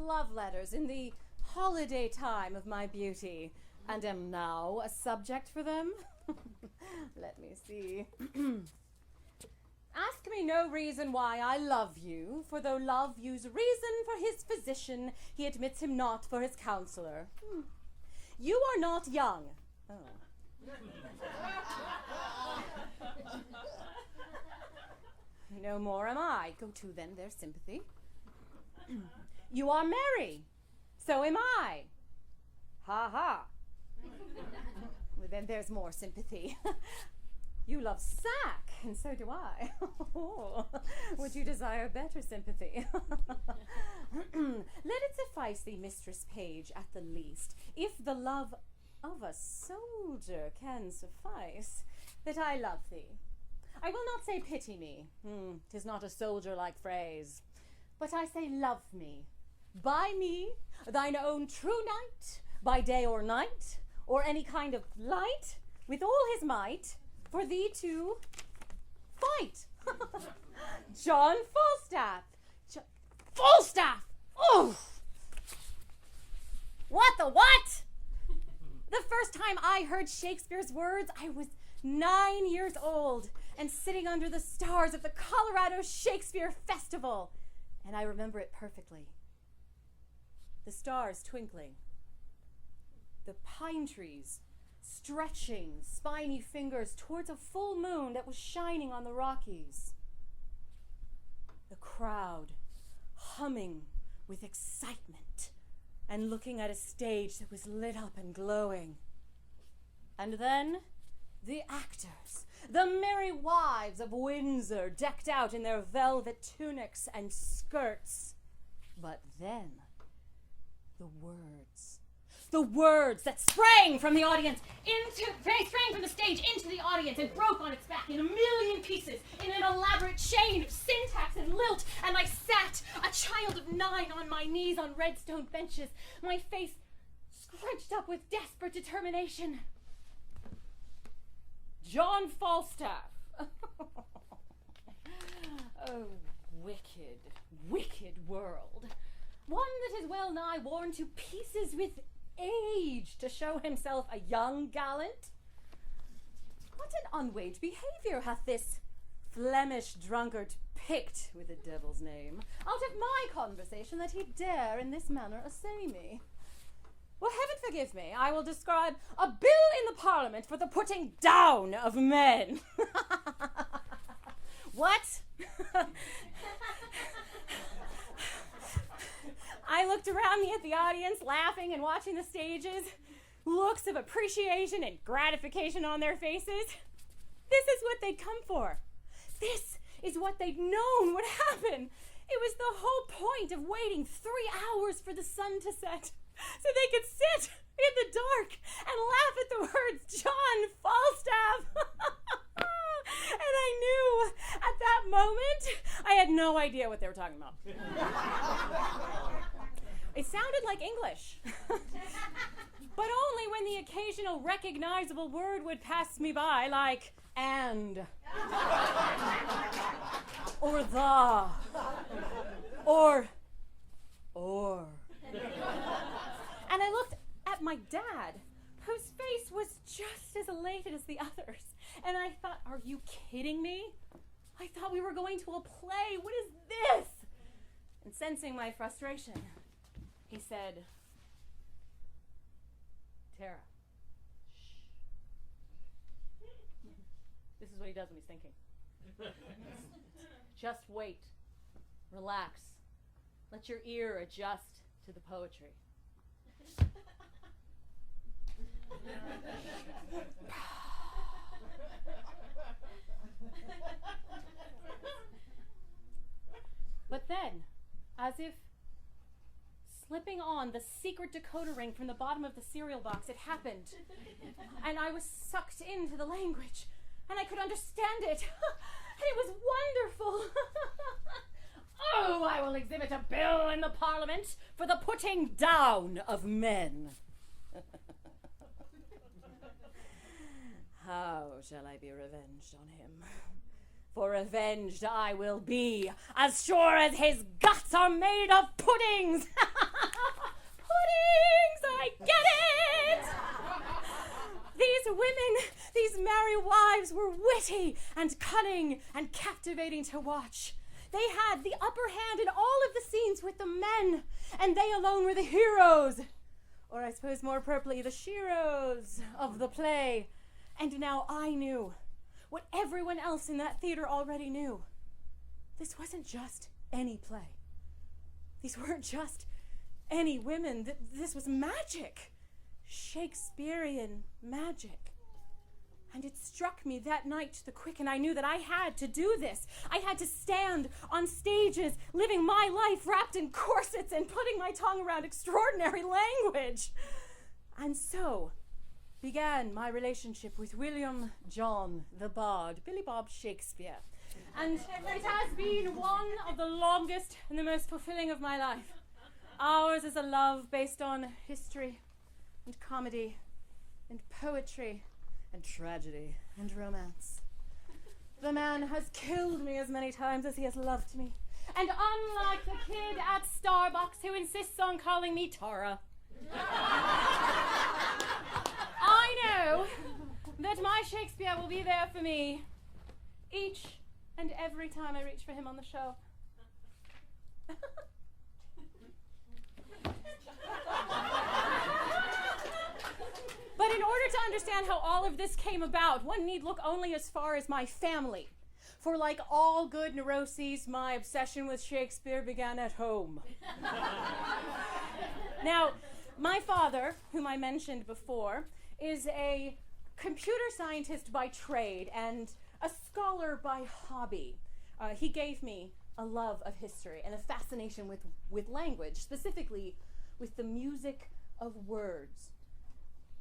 love letters in the holiday time of my beauty, and am now a subject for them? Let me see. Ask me no reason why I love you, for though love use reason for his physician, he admits him not for his counselor. You are not young. Oh. No more am I. Go to then, there's sympathy. You are merry. So am I. Ha ha. Well, then there's more sympathy. You love sack, and so do I. Would you desire better sympathy? Let it suffice thee, Mistress Page, at the least, if the love of a soldier can suffice, that I love thee. I will not say pity me, 'tis not a soldier-like phrase, but I say love me. By me, thine own true knight, by day or night, or any kind of light, with all his might, for thee to fight. John Falstaff. Falstaff! Oh! What the what? The first time I heard Shakespeare's words, I was 9 years old and sitting under the stars of the Colorado Shakespeare Festival. And I remember it perfectly. The stars twinkling, the pine trees stretching spiny fingers towards a full moon that was shining on the Rockies. The crowd humming with excitement and looking at a stage that was lit up and glowing. And then the actors, the merry wives of Windsor, decked out in their velvet tunics and skirts. But then the words that sprang from the audience sprang from the stage into the audience and broke on its back in a million pieces in an elaborate chain of syntax and lilt, and I sat, a child of 9, on my knees on redstone benches, my face scrunched up with desperate determination. John Falstaff. Oh, wicked, wicked world. One that is well nigh worn to pieces with age to show himself a young gallant. What an unwaged behaviour hath this Flemish drunkard picked, with the devil's name, out of my conversation, that he dare in this manner assay me. Well, heaven forgive me, I will describe a bill in the Parliament for the putting down of men. What? I looked around me at the audience, laughing and watching the stages, looks of appreciation and gratification on their faces. This is what they'd come for. This is what they'd known would happen. It was the whole point of waiting 3 hours for the sun to set, so they could sit in the dark and laugh at the words, John Falstaff. And I knew at that moment, I had no idea what they were talking about. It sounded like English, but only when the occasional recognizable word would pass me by, like and, or the, or. And I looked at my dad, whose face was just as elated as the others, and I thought, are you kidding me? I thought we were going to a play. What is this? And sensing my frustration, he said, Tara, shh. This is what he does when he's thinking. Just wait. Relax. Let your ear adjust to the poetry. But then, as if slipping on the secret decoder ring from the bottom of the cereal box, it happened. And I was sucked into the language, and I could understand it. And it was wonderful. Oh, I will exhibit a bill in the Parliament for the putting down of men. How shall I be revenged on him? For revenged I will be, as sure as his guts are made of puddings. women, these merry wives, were witty and cunning and captivating to watch. They had the upper hand in all of the scenes with the men, and they alone were the heroes, or I suppose more appropriately, the sheroes of the play. And now I knew what everyone else in that theater already knew. This wasn't just any play. These weren't just any women. This was magic. Shakespearean magic. And it struck me that night to the quick, and I knew that I had to do this. I had to stand on stages, living my life wrapped in corsets and putting my tongue around extraordinary language. And so began my relationship with William John the Bard, Billy Bob Shakespeare. And it has been one of the longest and the most fulfilling of my life. Ours is a love based on history and comedy and poetry and tragedy and romance. The man has killed me as many times as he has loved me. And unlike the kid at Starbucks who insists on calling me Tara, I know that my Shakespeare will be there for me each and every time I reach for him on the shelf. But in order to understand how all of this came about, one need look only as far as my family. For like all good neuroses, my obsession with Shakespeare began at home. Now, my father, whom I mentioned before, is a computer scientist by trade and a scholar by hobby. He gave me a love of history and a fascination with language, specifically with the music of words.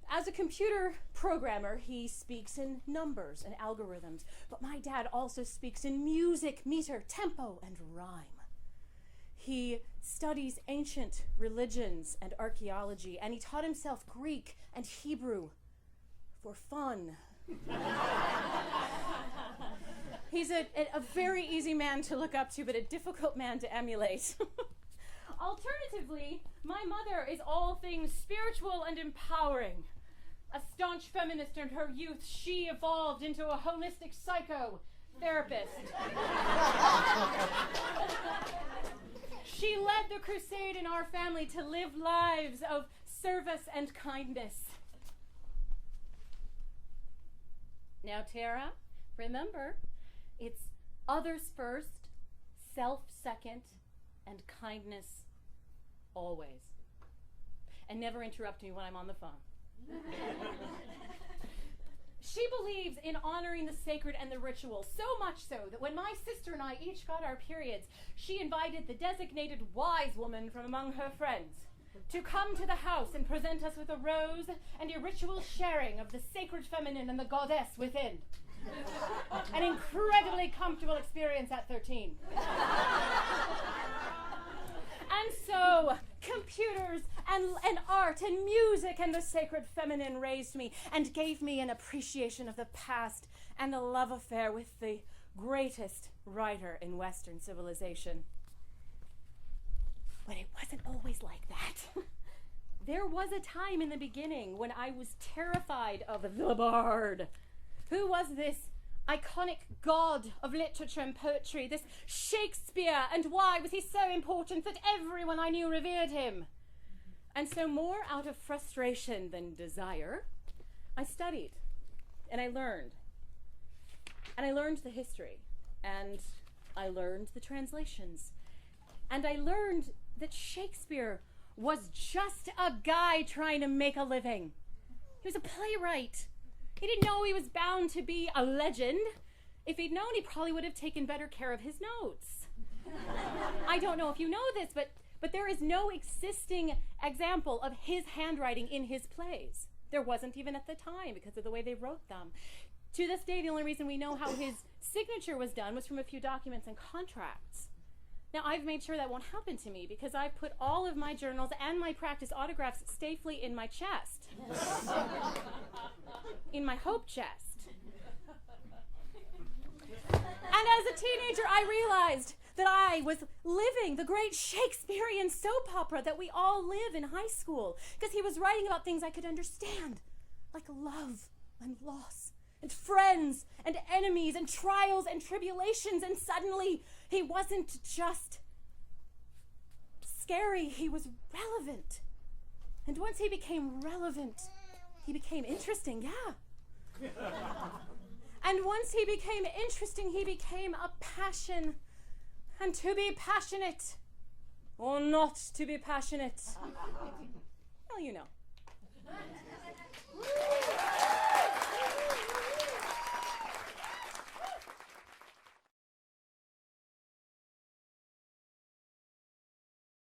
As a computer programmer, he speaks in numbers and algorithms, but my dad also speaks in music, meter, tempo, and rhyme. He studies ancient religions and archaeology, and he taught himself Greek and Hebrew for fun. He's a very easy man to look up to, but a difficult man to emulate. Alternatively, my mother is all things spiritual and empowering. A staunch feminist in her youth, she evolved into a holistic psychotherapist. She led the crusade in our family to live lives of service and kindness. Now, Tara, remember, it's others first, self second, and kindness always. And never interrupt me when I'm on the phone. She believes in honoring the sacred and the ritual, so much so that when my sister and I each got our periods, she invited the designated wise woman from among her friends to come to the house and present us with a rose and a ritual sharing of the sacred feminine and the goddess within. An incredibly comfortable experience at 13. And so, computers and art and music and the sacred feminine raised me and gave me an appreciation of the past and a love affair with the greatest writer in Western civilization. But it wasn't always like that. There was a time in the beginning when I was terrified of the Bard. Who was this iconic god of literature and poetry, this Shakespeare, and why was he so important that everyone I knew revered him? And so, more out of frustration than desire, I studied and I learned. And I learned the history, and I learned the translations, and I learned that Shakespeare was just a guy trying to make a living. He was a playwright. He didn't know he was bound to be a legend. If he'd known, he probably would have taken better care of his notes. I don't know if you know this, but there is no existing example of his handwriting in his plays. There wasn't even at the time because of the way they wrote them. To this day, the only reason we know how his signature was done was from a few documents and contracts. Now, I've made sure that won't happen to me because I've put all of my journals and my practice autographs safely in my chest. In my hope chest. And as a teenager, I realized that I was living the great Shakespearean soap opera that we all live in high school because he was writing about things I could understand, like love and loss and friends and enemies and trials and tribulations, and suddenly he wasn't just scary, he was relevant. And once he became relevant, he became interesting, yeah. And once he became interesting, he became a passion. And to be passionate, or not to be passionate, well, you know.